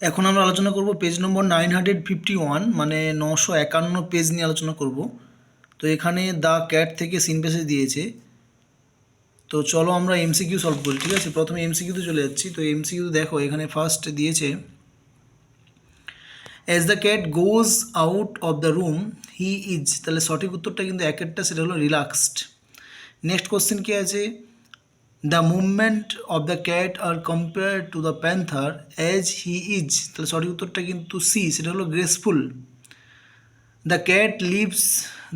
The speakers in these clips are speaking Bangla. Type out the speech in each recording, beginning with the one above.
এখন আমরা আলোচনা করব পেজ নম্বর 951 মানে 951 পেজ নিয়ে আলোচনা করব। তো এখানে দ্য ক্যাট থেকে সিন প্যাসেজ দিয়েছে। তো চলো আমরা এমসিকিউ সলভ করি। ঠিক আছে, প্রথমে এমসিকিউতে চলে যাচ্ছি। তো এমসিকিউ দেখো, এখানে ফার্স্ট দিয়েছে as the cat goes out of the room he is, তাহলে সঠিক উত্তরটা কিন্তু একেরটা, সেটা হলো রিল্যাক্সড। নেক্সট কোশ্চেন কি আছে, the movement of the cat are compare to the panther as he is, তাহলে সঠিক উত্তরটা কিন্তু সি, সেটা হলো graceful. The cat leaves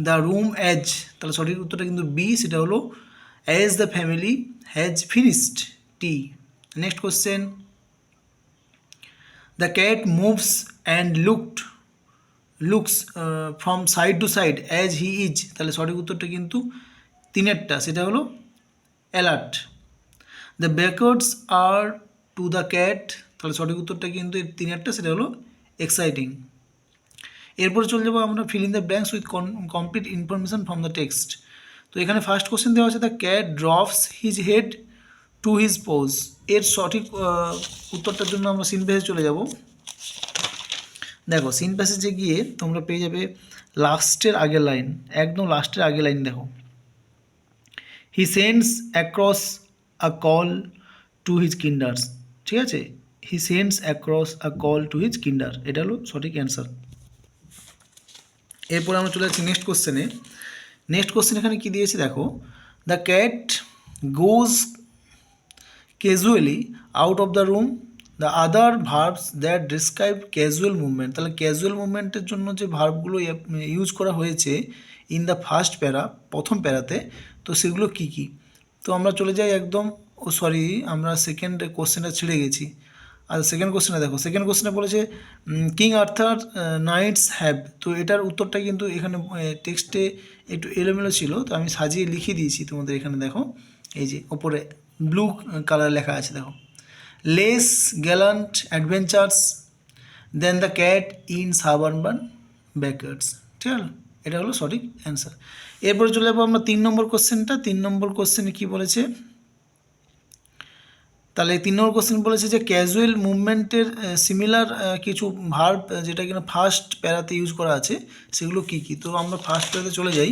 the room as, তাহলে সঠিক উত্তরটা কিন্তু বি, সেটা হলো as the family has finished tea. Next question, the cat moves and looks from side to side as he is, তাহলে সঠিক উত্তরটা কিন্তু তিনেরটা, সেটা হলো alert. The backwards are to the cat, তাহলে সঠিক উত্তরটা কিন্তু এর তিনেরটা, সেটা হলো এক্সাইটিং। এরপরে চলে যাবো আমরা fill in the blanks with complete information from the text. তো এখানে ফার্স্ট কোশ্চেন দেওয়া আছে the cat drops his head to his pose, এর সঠিক উত্তরটার জন্য আমরা সিন প্যাসেজে চলে যাব। দেখো সিন প্যাসেজে গিয়ে তোমরা পেয়ে যাবে লাস্টের আগের লাইন, একদম লাস্টের আগের লাইন দেখো, he sends across a call to his kinders. ঠিক আছে, he sends across a call to his kinder, এটা হলো সঠিক অ্যান্সার। এরপর আমরা চলে যাচ্ছি নেক্সট কোশ্চেনে। নেক্সট কোশ্চেন এখানে কী দিয়েছে দেখো, the cat goes casually out of the room, the other verbs that describe casual movement, তাহলে ক্যাজুয়াল মুভমেন্টের জন্য যে ভার্বগুলো ইউজ করা হয়েছে ইন দ্য ফার্স্ট প্যারা, প্রথম প্যারাতে, তো সেগুলো কী কী। তো আমরা চলে যাই একদম, আমরা সেকেন্ড কোশ্চেনটা ছেড়ে গেছি। আর সেকেন্ড কোশ্চেনে দেখো, সেকেন্ড কোশ্চেনে বলেছে কিং আর্থার নাইটস হ্যাভ, তো এটার উত্তরটা কিন্তু এখানে টেক্সটে একটু এলোমেলো ছিল, তো আমি সাজিয়ে লিখে দিয়েছি তোমাদের। এখানে দেখো, এই যে ওপরে ব্লু কালার লেখা আছে দেখো, less gallant adventures than the cat in suburban backwards. ঠিক আছে, এটা হলো সঠিক অ্যান্সার। এরপরে চলে যাবো আমরা 3 নম্বর কোশ্চেনটা। 3 নম্বর কোশ্চেনে কী বলেছে, তাহলে 3 নম্বর কোশ্চেন বলেছে যে ক্যাজুয়াল মুভমেন্টের সিমিলার কিছু ভার্ব যেটা কিনা ফার্স্ট প্যারাতে ইউজ করা আছে, সেগুলো কী কী। তো আমরা ফার্স্ট প্যারাতে চলে যাই।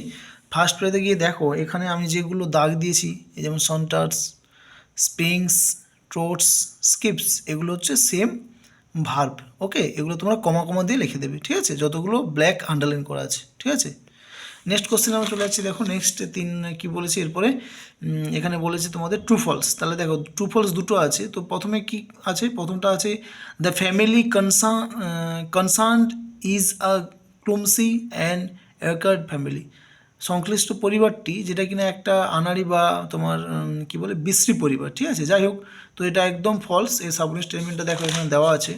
ফার্স্ট প্যারাতে গিয়ে দেখো, এখানে আমি যেগুলো দাগ দিয়েছি, এই যেমন সন্টার্স, স্প্রিংস, ট্রোটস, স্কিপস, এগুলো হচ্ছে সেম ভার্ব। ওকে, এগুলো তোমরা কমা কমা দিয়ে লিখে দেবে। ঠিক আছে, যতগুলো ব্ল্যাক আন্ডারলাইন করা আছে। ঠিক আছে, নেক্সট কোশ্চেন আমরা চলে যাচ্ছি। দেখো নেক্সট 3 কী বলেছে, এরপরে এখানে বলেছে তোমাদের ট্রু ফলস। তাহলে দেখো ট্রু ফলস দুটো আছে। তো প্রথমে কি আছে, প্রথমটা আছে the family concerned is a clumsy and awkward family, সংশ্লিষ্ট পরিবারটি যেটা কিনা একটা আনাড়ি বা তোমার কি বলে বিশ্রী পরিবার। ঠিক আছে, যাই হোক, তো এটা একদম ফলস। এই সাবমিট স্টেটমেন্টটা দেখো এখানে দেওয়া আছে,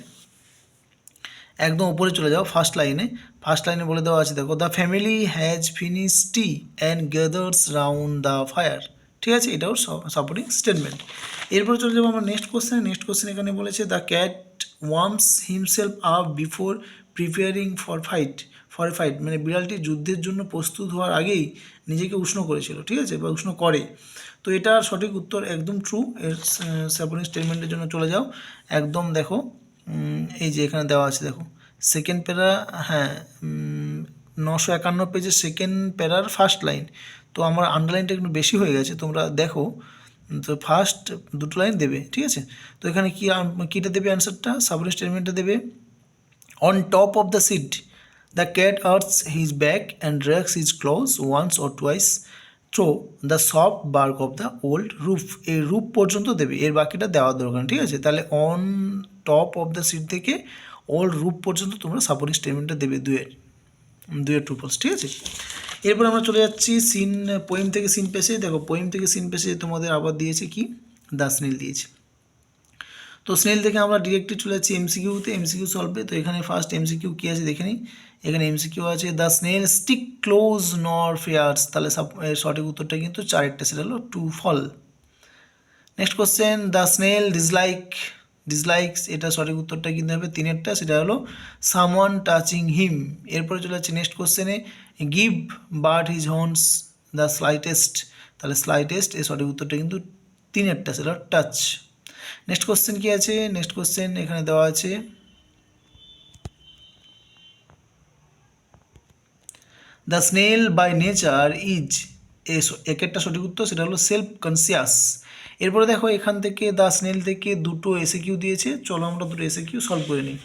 একদম উপরে চলে যাও ফার্স্ট লাইনে। ফার্স্ট লাইনে বলে দেওয়া আছে দেখো, the family has finish T and gathers round the fire. ঠিক আছে, এটাও সাপোর্টিং স্টেটমেন্ট। এরপর চলে যাবো আমরা নেক্সট কোশ্চেন। নেক্সট কোশ্চেন এখানে বলেছে the cat worms himself up before preparing for a fight, মানে বিড়ালটি যুদ্ধের জন্য প্রস্তুত হওয়ার আগেই নিজেকে উষ্ণ করেছিল। ঠিক আছে, বা উষ্ণ করে। তো এটার সঠিক উত্তর একদম ট্রু। এর সাপোর্টিং স্টেটমেন্টের জন্য চলে যাও, একদম দেখো, এই যে এখানে দেওয়া আছে দেখো, সেকেন্ড প্যারা, হ্যাঁ, 951 পেজের সেকেন্ড প্যারার ফার্স্ট লাইন। তো আমার আন্ডারলাইনটা একটু বেশি হয়ে গেছে, তোমরা দেখো। তো ফার্স্ট দুটো লাইন দেবে। ঠিক আছে, তো এখানে কীটা দেবে অ্যান্সারটা, সাবমিট স্টেটমেন্টটা দেবে on top of the seat the cat arches his back and drags his claws once or twice through the soft bark of the old roof, এই রুফ পর্যন্ত দেবে, এর বাকিটা দেওয়ার দরকার। ঠিক আছে, তাহলে on top of the seat থেকে ওল্ড রুফ পর্যন্ত তোমরা সাপোর্টিং স্টেটমেন্টটা দেবে, দুয়ের ট্রু ফলস। ঠিক আছে, এরপর আমরা চলে যাচ্ছি পোয়েম থেকে সিন পেসে। দেখো পোয়েম থেকে সিন পেসে তোমাদের আবার দিয়েছে কি, দ্য স্নেল দিয়েছে। তো স্নেল থেকে আমরা ডিরেক্টলি চলে যাচ্ছি এমসিকিউতে, এমসিকিউ সলভে। তো এখানে ফার্স্ট এমসিকিউ কী আছে দেখে নিই। এখানে এমসিকিউ আছে the snail stick close nor fares, তাহলে সঠিক উত্তরটা কিন্তু চারেরটা, সেটা হলো to fall. Next question the snail dislikes, এটা সঠিক উত্তরটা কিন্তু হবে তিনেরটা, সেটা হলো সামওয়ান টাচিং হিম। এরপরে চলে যাচ্ছে নেক্সট কোশ্চেনে give bird his horns the slightest, তাহলে স্লাইটেস্ট এর সঠিক উত্তরটা কিন্তু তিনেরটা, সেটা টাচ। নেক্সট কোশ্চেন কী আছে, নেক্সট কোশ্চেন এখানে দেওয়া আছে the snail by nature is এক একটা সঠিক উত্তর, সেটা হলো সেলফ কনসিয়াস। এরপরে দেখো এখান থেকে দ্য স্নেল থেকে দুটো এসে কিউ দিয়েছে, চলো আমরা দুটো এসে কিউ সলভ করে নিই।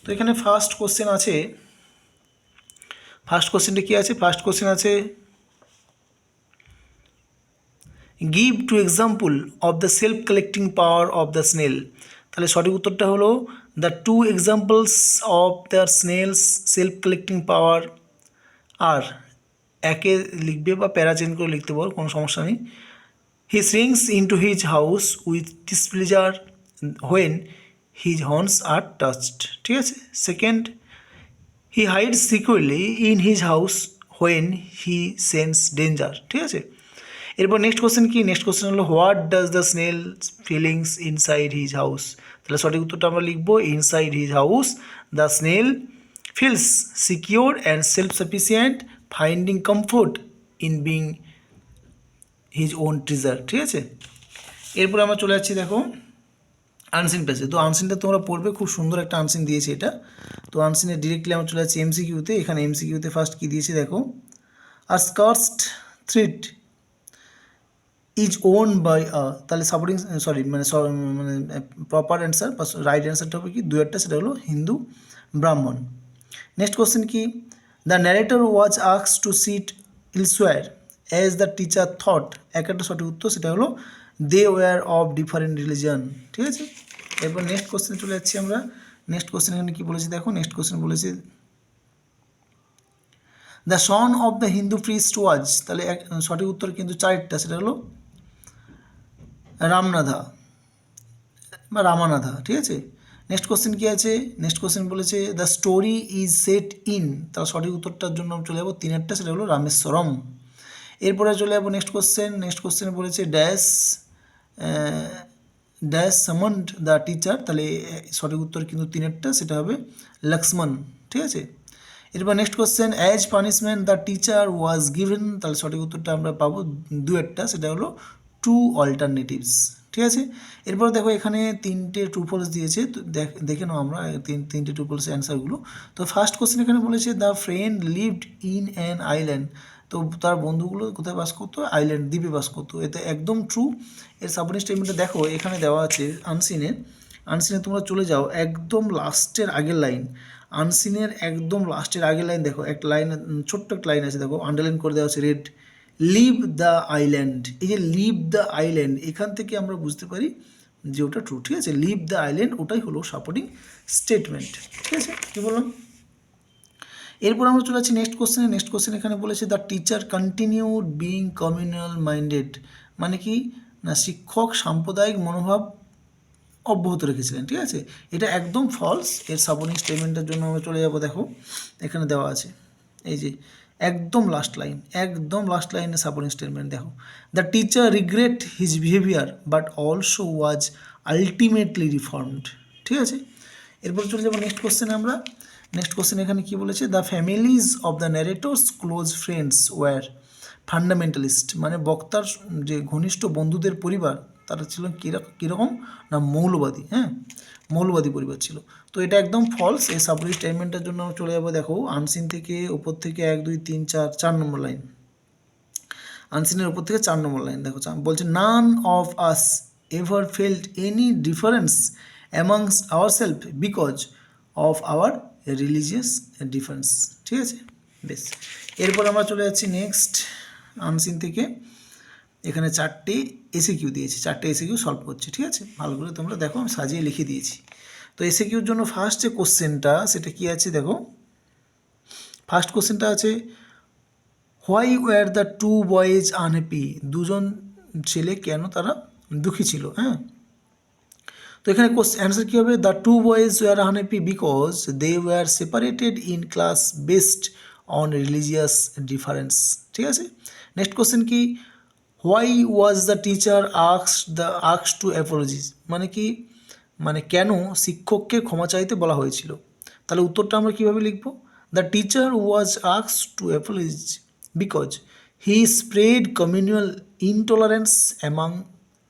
তো এখানে ফার্স্ট কোশ্চেন আছে, ফার্স্ট কোশ্চেনটা কী আছে? ফার্স্ট কোশ্চেন আছে give two example of the self collecting power of the snail. তাহলে সঠিক উত্তরটা হলো the two examples of the snail's self collecting power আর, একে লিখবে বা প্যারা চেঞ্জ করে লিখতে পারো, কোনো সমস্যা নেই। He shrinks into his house with displeasure when his horns are touched, ঠিক আছে। Second, he hides securely in his house when he sense danger, ঠিক আছে। এরপর নেক্সট কোশ্চেন কি? নেক্সট কোশ্চেন হলো what does the snail feelings inside his house. তাহলে সঠিক উত্তরটা আমরা লিখবো inside his house the snail feels secure and self sufficient, finding comfort in being his own treasure, ঠিক আছে। এরপর আমরা চলে যাচ্ছি দেখো আনসিন পেজে। তো আনসিনটা তোমরা পড়বে, খুব সুন্দর একটা আনসিন দিয়েছে এটা। তো আনসিনে ডিরেক্টলি আমরা চলে যাচ্ছি এমসিকিউতে। এখানে এমসিকিউতে ফার্স্ট কী দিয়েছে দেখো, আর sacred thread is worn by a, তাহলে সাপোর্টিং সরি মানে প্রপার অ্যান্সার বা রাইট অ্যান্সারটা হবে কি, দু একটা, সেটা হলো হিন্দু ব্রাহ্মণ। নেক্সট কোশ্চেন কি, the narrator was asked to sit elsewhere as the teacher thought, একটা সঠিক উত্তর, সেটা হলো they were of different religion, ঠিক আছে। এরপর নেক্সট কোশ্চেনে চলে যাচ্ছি আমরা। নেক্সট কোশ্চেন এখানে কী বলেছে দেখো, নেক্সট কোশ্চেন বলেছে the son of the Hindu priest was, তাহলে সঠিক উত্তর কিন্তু চারটা, সেটা হলো রামনাথা বা রামানাথা, ঠিক আছে। নেক্সট কোশ্চেন কী আছে? নেক্সট কোশ্চেন বলেছে the story is set in, তার সঠিক উত্তরটার জন্য চলে যাবো তিনেরটা, সেটা হলো রামেশ্বরম। এরপরে চলে যাবো নেক্সট কোশ্চেন। নেক্সট কোশ্চেনে বলেছে ড্যাশ ড্যাশ সামন্ড দ্য টিচার, তাহলে সঠিক উত্তর কিন্তু তিনেরটা, সেটা হবে লক্ষ্মণ, ঠিক আছে। এরপর next question as punishment the teacher was given, তাহলে সঠিক উত্তরটা আমরা পাবো দু একটা, সেটা হলো টু অল্টারনেটিভস, ঠিক আছে। এরপর দেখো এখানে তিনটে ট্রু ফলস দিয়েছে, তো দেখে নাও আমরা তিনটে ট্রু ফলস অ্যান্সারগুলো। তো ফার্স্ট কোশ্চেন এখানে বলেছে the friend lived in an island, তো তার বন্ধুগুলো কোথায় বাস করতো? আইল্যান্ড, দ্বীপে বাস করতো, এতে একদম ট্রু। এর সাবমিট স্টেটমেন্টটা দেখো এখানে দেওয়া আছে আনসিনে। আনসিনে তোমরা চলে যাও একদম লাস্টের আগের লাইন, আনসিনের একদম লাস্টের আগের লাইন দেখো, একটা লাইন, ছোট্ট একটা লাইন আছে দেখো, আন্ডারলাইন করে দেওয়া আছে রেড, লিভ দ্য আইল্যান্ড। এই যে লিভ দ্য আইল্যান্ড, এখান থেকে আমরা বুঝতে পারি যে ওটা ট্রু, ঠিক আছে। লিভ দ্য আইল্যান্ড ওটাই হলো সাপোর্টিং স্টেটমেন্ট, ঠিক আছে। কী বললাম? এরপর আমরা চলে যাচ্ছি নেক্সট কোশ্চেনে। নেক্সট কোশ্চেন এখানে বলেছে the teacher continued being communal minded, মানে কি না, শিক্ষক সাম্প্রদায়িক মনোভাব অব্যাহত রেখেছিলেন, ঠিক আছে। এটা একদম ফলস। এর সাপোর্টিং স্টেটমেন্টের জন্য আমরা চলে যাব, দেখো এখানে দেওয়া আছে, এই যে একদম লাস্ট লাইন, একদম লাস্ট লাইনে সাপোর্টিং স্টেটমেন্ট দেখো, the teacher regret his behaviour but also was ultimately reformed, ঠিক আছে। এরপর চলে যাবো নেক্সট কোশ্চেনে আমরা। নেক্সট কোশ্চেন এখানে কী বলেছে, the families of the narrators close friends were fundamentalist, মানে বক্তার যে ঘনিষ্ঠ বন্ধুদের পরিবার তারা ছিল কীরকম না, মৌলবাদী, হ্যাঁ, মৌলবাদী পরিবার ছিল। তো এটা একদম ফলস। এই সাবরি স্টেটমেন্টের জন্য আমরা চলে যাবো, দেখো আনসিন থেকে উপর থেকে 1 2 3 4 4 নম্বর লাইন, আনসিনের উপর থেকে 4 নম্বর লাইন দেখো, বলছে none of us ever felt any difference amongst our self because of our religious difference, ঠিক আছে। বেশ, এরপর আমরা চলে যাচ্ছি নেক্সট আনসিন থেকে। এখানে 4টে এসিকিউ দিয়েছি, 4টে এসিকিউ সলভ করছি, ঠিক আছে। ভালো করে তোমরা দেখো, আমি সাজিয়ে লিখে দিয়েছি। তো এসিকিউর জন্য ফার্স্ট যে কোশ্চেনটা, সেটা কি আছে দেখো, ফার্স্ট কোশ্চেনটা আছে why were the two boys unhappy, দুজন ছেলে কেন তারা দুঃখী ছিল, হ্যাঁ। তো এখানে অ্যান্সার কী হবে, the two boys were unhappy because they were separated in class based on religious difference, ঠিক আছে। নেক্সট কোশ্চেন কি, why was the teacher asked to apologies, মানে কি, মানে কেন শিক্ষককে ক্ষমা চাইতে বলা হয়েছিল। তাহলে উত্তরটা আমরা কীভাবে লিখব, the teacher was asked to apologies because he spread communal intolerance among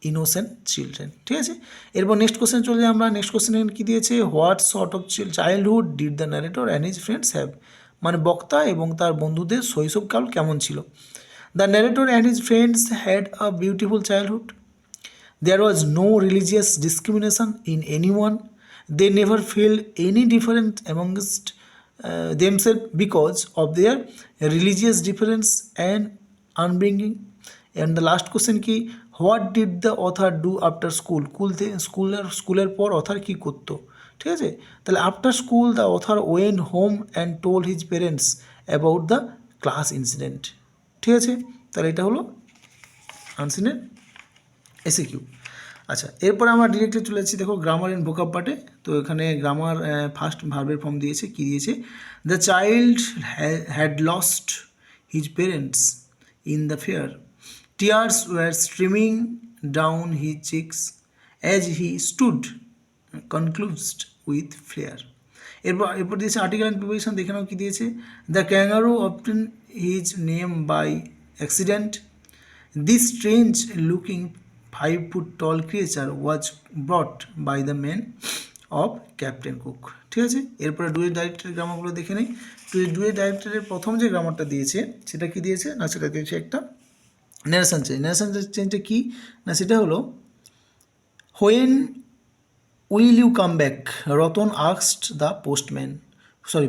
innocent children, ঠিক আছে। এরপর নেক্সট কোশ্চেন চলে আমরা। নেক্সট কোশ্চেন কী দিয়েছে, what sort of childhood did the narrator and his friends have, মানে বক্তা এবং তার বন্ধুদের শৈশবকাল কেমন ছিল। The narrator and his friends had a beautiful childhood. There was no religious discrimination in anyone. They never felt any different amongst themselves because of their religious difference and upbringing. And the last question কি, what did the author do after school? স্কুলের পর অথার কি করতো, ঠিক আছে। তাহলে after school the author went home and told his parents about the class incident, ঠিক আছে। তাহলে এটা হলো আনসিনের এসিকিউ। আচ্ছা, এরপরে আমরা ডিরেক্টলি চলে যাচ্ছি দেখো গ্রামার অ্যান্ড ভোকাব পার্টে। তো এখানে গ্রামার ফার্স্ট ভার্বের ফর্ম দিয়েছে, কী দিয়েছে, the child had lost his parents in the fair, tears were streaming down his cheeks as he stood concluded with flair. এরপর দিয়েছে আর্টিকেল অ্যান্ড প্রিপোজিশন, দেখে নাও কী দিয়েছে, the kangaroo obtain his name by accident, this strange looking 5 foot tall creature was brought by the men of captain cook, ঠিক আছে। এরপরে ডুয়েট ডাইরেক্টরের গ্রামারগুলো দেখে নেই। ডুয়েট ডাইরেক্টরের প্রথম যে গ্রামারটা দিয়েছে সেটা কি দিয়েছে না, সেটা দিয়েছে একটা ন্যারেশন চেঞ্জ। ন্যারেশন চেঞ্জটা কী না, সেটা হলো when will you come back, Ratan asked the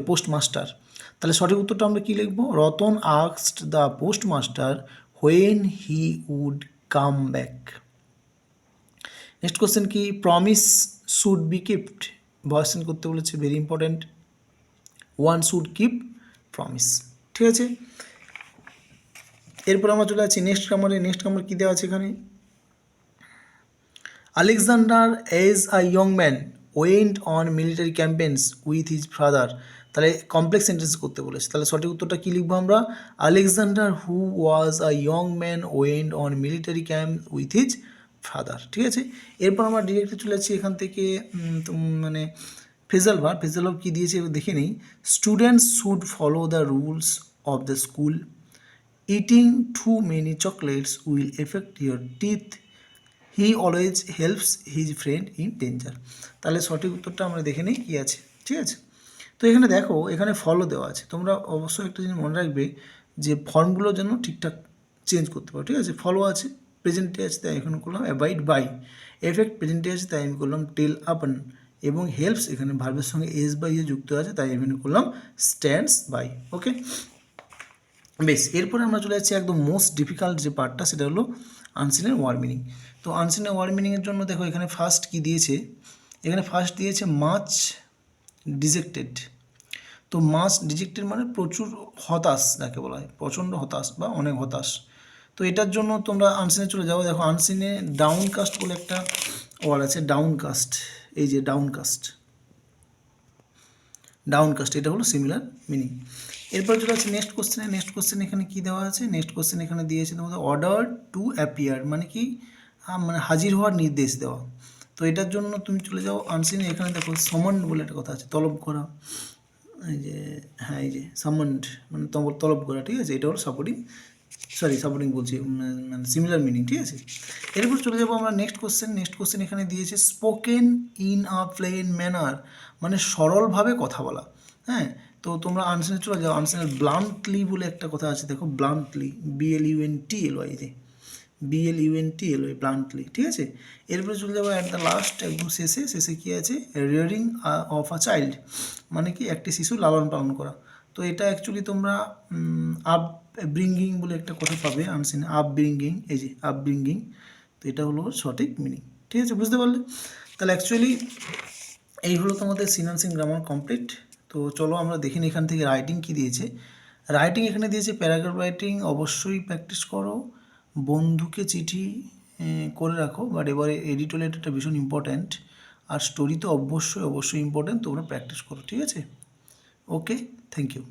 postmaster. তাহলে সঠিক উত্তরটা আমরা কী লিখবো, Ratan asked the postmaster when he would come back. Next question কি, promise should be kept, voice change করতে বলেছে, very important, one should keep promise, ঠিক আছে। এরপর আমরা চলে যাচ্ছি নেক্সট গ্রামারে। নেক্সট গ্রামার কী দেওয়া আছে এখানে, Alexander as a young man went on military campaigns with his father. তাহলে কমপ্লেক্স সেন্টেন্স করতে বলেছে, তাহলে সঠিক উত্তরটা কী লিখবো আমরা, Alexander who was a young man went on military camp with his father, ঠিক আছে। এরপর আমরা ডিরেক্টলি চলে যাচ্ছি এখান থেকে মানে ফ্রেজাল ভার্ব কী দিয়েছে দেখে নিই, students should follow the rules of the school, eating too many chocolates will affect your teeth, he always helps his friend in danger. তাহলে সঠিক উত্তরটা আমরা দেখে নিই কী আছে, ঠিক আছে। তো এখানে দেখো, এখানে ফলো দেওয়া আছে, তোমরা অবশ্যই একটা জিনিস মনে রাখবে যে ফর্মগুলোর জন্য ঠিকঠাক চেঞ্জ করতে পারো, ঠিক আছে। ফলো আছে, প্রেজেন্টে আছে তাই এখানে করলাম অ্যাবাইড বাই, এফেক্ট প্রেজেন্টে আছে তাই আমি করলাম টেল আপন, এবং হেল্পস এখানে ভার্বের সঙ্গে এস বাই এ যুক্ত আছে তাই এখানে করলাম স্ট্যান্ডস বাই। ওকে, বেশ। এরপরে আমরা চলে যাচ্ছি একদম মোস্ট ডিফিকাল্ট যে পার্টটা, সেটা হলো আনসিনের ওয়ার্ড মিনিং। তো আনসিনের ওয়ার্ড মিনিংয়ের জন্য দেখো এখানে ফার্স্ট কী দিয়েছে, এখানে ফার্স্ট দিয়েছে মাচ ডিজেক্টেড। তো মাচ ডিজেক্টেড মানে প্রচুর হতাশ যাকে বলা হয়, প্রচণ্ড হতাশ বা অনেক হতাশ। তো এটার জন্য তোমরা আনসিনে চলে যাও, দেখো আনসিনে ডাউনকাস্ট বলে একটা ওয়ার্ড আছে, ডাউনকাস্ট, এই যে ডাউনকাস্ট, এটা হলো সিমিলার মিনিং। এরপর চলে আসছে নেক্সট কোশ্চেনে। নেক্সট কোশ্চেন এখানে কী দেওয়া আছে, নেক্সট কোশ্চেন এখানে দিয়েছে তোমাদের অর্ডার টু অ্যাপিয়ার, মানে কি মানে হাজির হওয়ার নির্দেশ দেওয়া। তো এটার জন্য তুমি চলে যাও আনসিনে, এখানে দেখো সমন্ড বলে একটা কথা আছে, তলব করা, এই যে হ্যাঁ এই যে সামন্ড মানে তলব করা, ঠিক আছে। এটা হলো সাপোর্টিং বলছি মানে সিমিলার মিনিং, ঠিক আছে। এরপর চলে যাবো আমরা নেক্সট কোশ্চেন এখানে দিয়েছে spoken in a plain manner, মানে সরলভাবে কথা বলা, হ্যাঁ। তো তোমরা আনসারে চলে যাও, আনসারে ব্লান্টলি বলে একটা কথা আছে, দেখো ব্লান্টলি, BLUNTLY, যে BLUNTLY ব্লান্টলি, ঠিক আছে। এরপরে চলে যাবো অ্যাট দ্য লাস্ট, একদম শেষে কী আছে, রিয়ারিং অফ আ চাইল্ড, মানে কি একটি শিশু লালন পালন করা। তো এটা অ্যাকচুয়ালি তোমরা আপব্রিঙ্গিং বলে একটা কথা পাবে আনসিনে, আপব্রিঙ্গিং, এই যে আপব্রিঙ্গিং। তো এটা হলো সঠিক মিনিং, ঠিক আছে, বুঝতে পারলে। তাহলে অ্যাকচুয়ালি এই হলো তোমাদের সিনানসিং গ্রামার কমপ্লিট। তো চলো আমরা দেখিনি এখান থেকে রাইটিং কী দিয়েছে। রাইটিং এখানে দিয়েছে প্যারাগ্রাফ রাইটিং, অবশ্যই প্র্যাকটিস করো, বন্ধুকে চিঠি করে রাখো, বাট এবারে এডিটোরিয়ালটা ভীষণ ইম্পর্ট্যান্ট, আর স্টোরি তো অবশ্যই ইম্পর্ট্যান্ট, তোমরা প্র্যাকটিস করো, ঠিক আছে। ওকে, থ্যাংক ইউ।